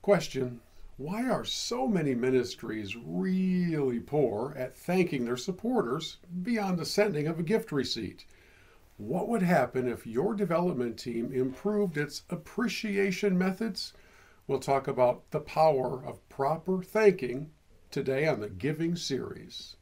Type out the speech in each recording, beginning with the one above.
Question: why are so many ministries really poor at thanking their supporters beyond the sending of a gift receipt? What would happen if your development team improved its appreciation methods? We'll talk about the power of proper thanking today on the Giving series.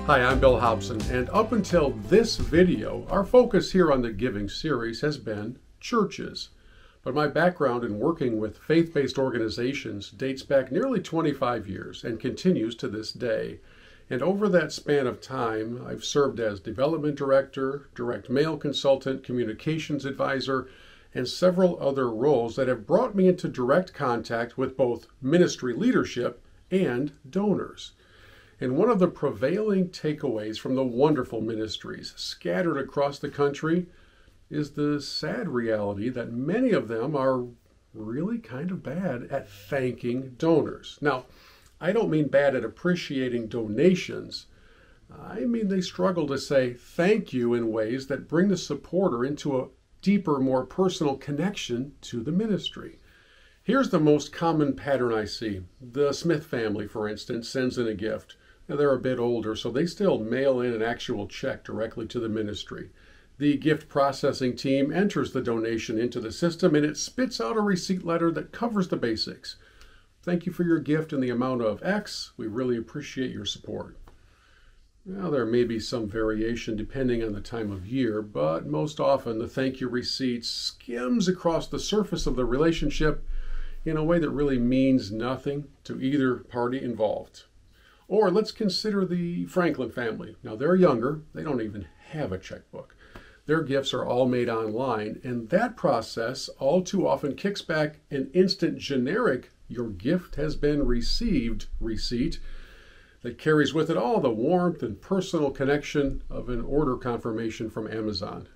Hi, I'm Bill Hobson, and up until this video, our focus here on the Giving series has been churches. But my background in working with faith-based organizations dates back nearly 25 years and continues to this day. And over that span of time, I've served as development director, direct mail consultant, communications advisor, and several other roles that have brought me into direct contact with both ministry leadership and donors. And one of the prevailing takeaways from the wonderful ministries scattered across the country is the sad reality that many of them are really kind of bad at thanking donors. Now, I don't mean bad at appreciating donations. I mean they struggle to say thank you in ways that bring the supporter into a deeper, more personal connection to the ministry. Here's the most common pattern I see. The Smith family, for instance, sends in a gift. Now, they're a bit older, so they still mail in an actual check directly to the ministry. The gift processing team enters the donation into the system, and it spits out a receipt letter that covers the basics. Thank you for your gift in the amount of X. We really appreciate your support. Now, there may be some variation depending on the time of year, but most often the thank you receipt skims across the surface of the relationship in a way that really means nothing to either party involved. Or let's consider the Franklin family. Now, they're younger. They don't even have a checkbook. Their gifts are all made online, and that process all too often kicks back an instant generic "your gift has been received" receipt that carries with it all the warmth and personal connection of an order confirmation from Amazon.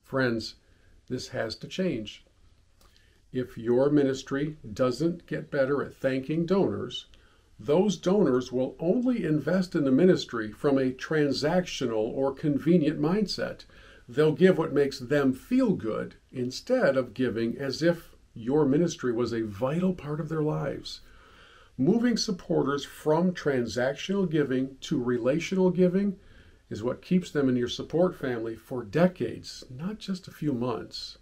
Friends, this has to change. If your ministry doesn't get better at thanking donors, those donors will only invest in the ministry from a transactional or convenient mindset. They'll give what makes them feel good instead of giving as if your ministry was a vital part of their lives. Moving supporters from transactional giving to relational giving is what keeps them in your support family for decades, not just a few months.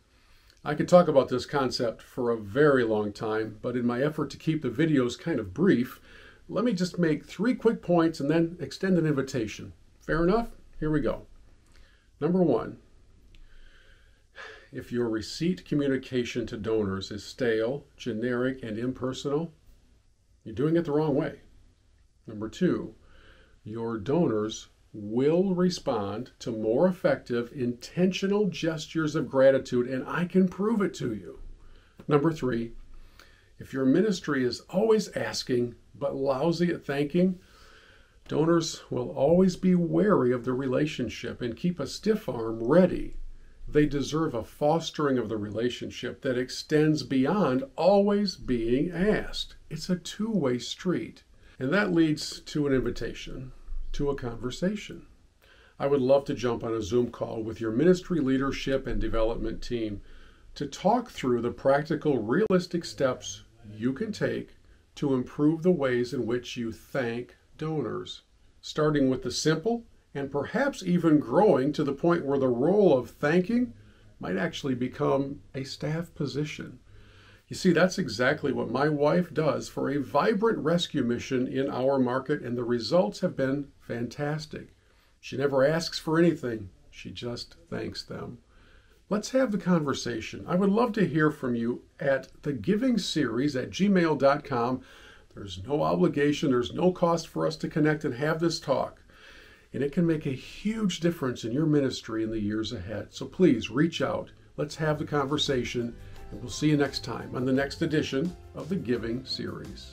I could talk about this concept for a very long time, but in my effort to keep the videos kind of brief, let me just make 3 quick points and then extend an invitation. Fair enough? Here we go. Number 1, if your receipt communication to donors is stale, generic, and impersonal, you're doing it the wrong way. Number 2, your donors will respond to more effective, intentional gestures of gratitude, and I can prove it to you. Number 3, if your ministry is always asking but lousy at thanking, donors will always be wary of the relationship and keep a stiff arm ready. They deserve a fostering of the relationship that extends beyond always being asked. It's a two-way street. And that leads to an invitation, to a conversation. I would love to jump on a Zoom call with your ministry leadership and development team to talk through the practical, realistic steps you can take to improve the ways in which you thank donors, starting with the simple and perhaps even growing to the point where the role of thanking might actually become a staff position. You see, that's exactly what my wife does for a vibrant rescue mission in our market, and the results have been fantastic. She never asks for anything. She just thanks them. Let's have the conversation. I would love to hear from you at thegivingseries@gmail.com. There's no obligation, there's no cost for us to connect and have this talk. And it can make a huge difference in your ministry in the years ahead. So please reach out. Let's have the conversation, and we'll see you next time on the next edition of the Giving series.